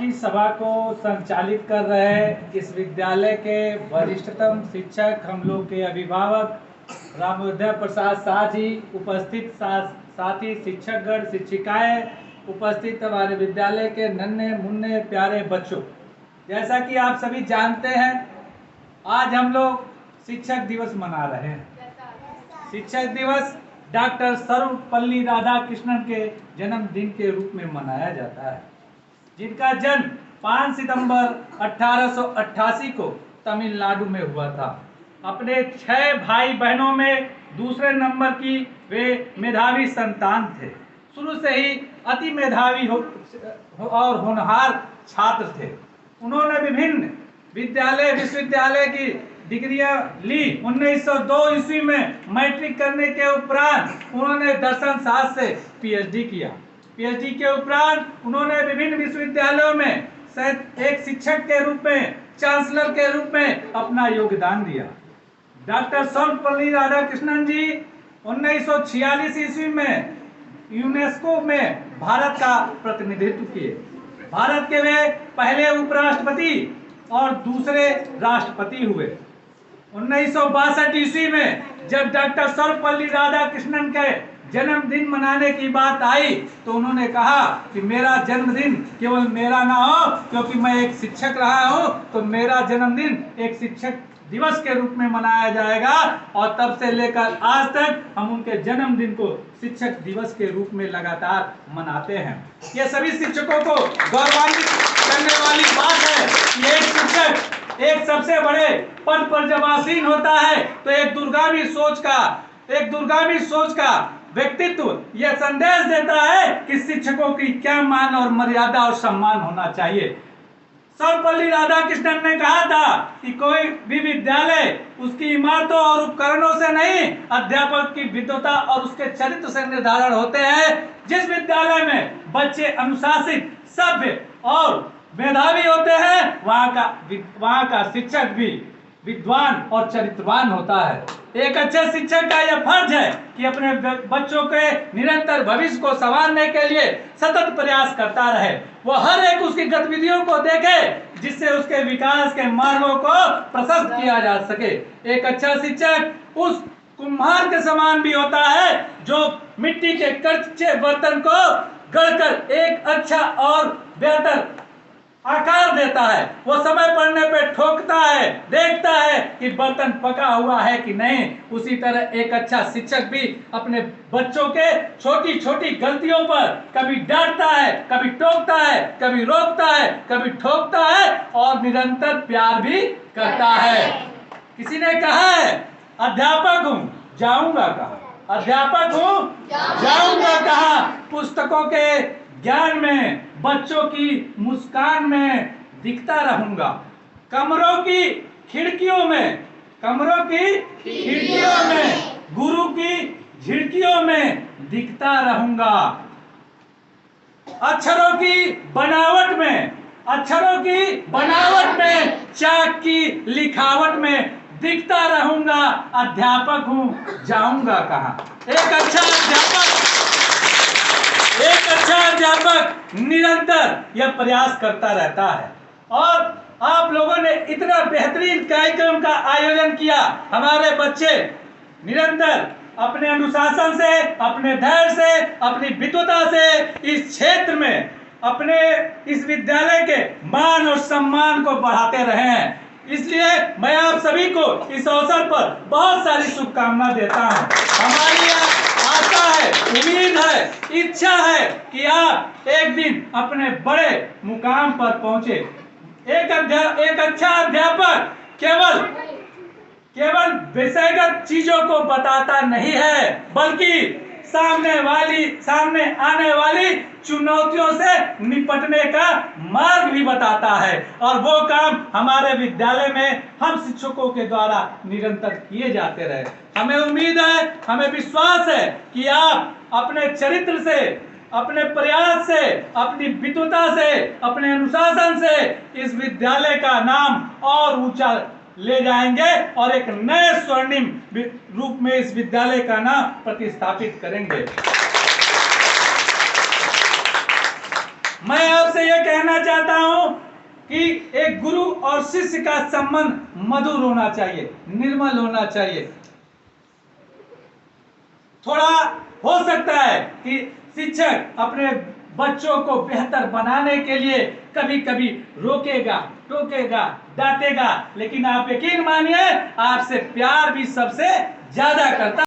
की सभा को संचालित कर रहे इस विद्यालय के वरिष्ठतम शिक्षक, हम लोग के अभिभावक रामोदय प्रसाद शाह जी, उपस्थित साथी शिक्षकगण, शिक्षिकाएं, उपस्थित हमारे विद्यालय के नन्हे मुन्ने प्यारे बच्चों, जैसा कि आप सभी जानते हैं, आज हम लोग शिक्षक दिवस मना रहे हैं। शिक्षक दिवस डॉक्टर सर्वपल्ली राधाकृष्णन के जन्मदिन के रूप में मनाया जाता है, जिनका जन्म 5 सितंबर 1888 को तमिलनाडु में हुआ था। अपने 6 भाई बहनों में दूसरे नंबर की वे मेधावी संतान थे। शुरू से ही अति मेधावी और होनहार छात्र थे। उन्होंने विभिन्न विश्वविद्यालय की डिग्रियां ली। 1902 ईस्वी में मैट्रिक करने के उपरांत उन्होंने दर्शन शास्त्र से पीएचडी किया। पीएचडी के उपरांत उन्होंने विभिन्न विश्वविद्यालयों में एक शिक्षक के रूप में, चांसलर के रूप में अपना योगदान दिया। डॉक्टर सर्वपल्ली राधाकृष्णन जी 1946 ईस्वी में यूनेस्को में भारत का प्रतिनिधित्व किए। भारत के वे पहले उपराष्ट्रपति और दूसरे राष्ट्रपति हुए। 1962 ईस्वी में जब डॉक्टर सर्वपल्ली राधाकृष्णन के जन्मदिन मनाने की बात आई तो उन्होंने कहा कि मेरा जन्मदिन केवल मेरा ना हो, क्योंकि मैं एक शिक्षक रहा हूं, तो मेरा जन्मदिन एक शिक्षक दिवस के रूप में मनाया जाएगा। और तब से लेकर आज तक हम उनके जन्मदिन को शिक्षक दिवस के रूप में लगातार मनाते हैं। ये सभी शिक्षकों को गौरवान्वित करने वाली बात है कि एक शिक्षक एक सबसे बड़े पद पर जब आसीन होता है तो एक दूरगामी सोच का व्यक्तित्व यह संदेश देता है कि शिक्षकों की क्या मान और मर्यादा और सम्मान होना चाहिए। सर्वपल्ली राधाकृष्णन ने कहा था कि कोई भी विद्यालय उसकी इमारतों और उपकरणों से नहीं, अध्यापक की विद्वता और उसके चरित्र से निर्धारण होते हैं। जिस विद्यालय में बच्चे अनुशासित, सभ्य और मेधावी होते हैं, वहाँ का शिक्षक भी विद्वान और चरित्रवान होता है। एक अच्छे शिक्षक का यह फर्ज है कि अपने बच्चों के निरंतर भविष्य को संवारने के लिए सतत प्रयास करता रहे। वो हर एक उसकी गतिविधियों को देखे जिससे उसके विकास के मार्गों को प्रशस्त किया जा सके। एक अच्छा शिक्षक उस कुम्हार के समान भी होता है जो मिट्टी के कच्चे बर्तन को गढ़कर एक अच्छा और बेहतर आकार देता है। वो समय पड़ने पे ठोकता है, देखता है कि बर्तन पका हुआ है कि नहीं। उसी तरह एक अच्छा शिक्षक भी अपने बच्चों के छोटी छोटी गलतियों पर कभी डांटता है, कभी टोकता है, कभी रोकता है, कभी ठोकता है और निरंतर प्यार भी करता है। किसी ने कहा है, अध्यापक हूँ जाऊंगा कहाँ, अध्यापक हूँ जाऊंगा कहाँ। पुस्तकों के ज्ञान में, बच्चों की मुस्कान में दिखता रहूंगा। कमरों की खिड़कियों में, गुरु की झिड़कियों में दिखता रहूंगा। अक्षरों की बनावट में, चाक की लिखावट में दिखता रहूंगा। अध्यापक हूं जाऊंगा कहाँ। एक अच्छा अध्यापक निरंतर यह प्रयास करता रहता है। और आप लोगों ने इतना बेहतरीन कार्यक्रम का आयोजन किया। हमारे बच्चे निरंतर अपने अनुशासन से, अपने धैर्य से, अपनी विद्वता से इस क्षेत्र में अपने इस विद्यालय के मान और सम्मान को बढ़ाते रहे हैं। इसलिए मैं आप सभी को इस अवसर पर बहुत सारी शुभकामना देता हूं। हमारी आशा है, उम्मीद है, इच्छा है कि आप एक दिन अपने बड़े मुकाम पर पहुंचे। एक अच्छा अध्यापक केवल विषयगत चीजों को बताता नहीं है, बल्कि सामने आने वाली चुनौतियों से निपटने का मार्ग भी बताता है। और वो काम हमारे विद्यालय में हम शिक्षकों के द्वारा निरंतर किए जाते रहे। हमें उम्मीद है, हमें विश्वास है कि आप अपने चरित्र से, अपने प्रयास से, अपनी विद्वता से, अपने अनुशासन से इस विद्यालय का नाम और ऊंचा ले जाएंगे और एक नए स्वर्णिम रूप में इस विद्यालय का नाम प्रतिस्थापित करेंगे। मैं आपसे यह कहना चाहता हूं कि एक गुरु और शिष्य का संबंध मधुर होना चाहिए, निर्मल होना चाहिए। थोड़ा हो सकता है कि शिक्षक अपने बच्चों को बेहतर बनाने के लिए कभी कभी रोकेगा, टोकेगा, डांटेगा, लेकिन आप यकीन मानिए आपसे प्यार भी सबसे ज्यादा करता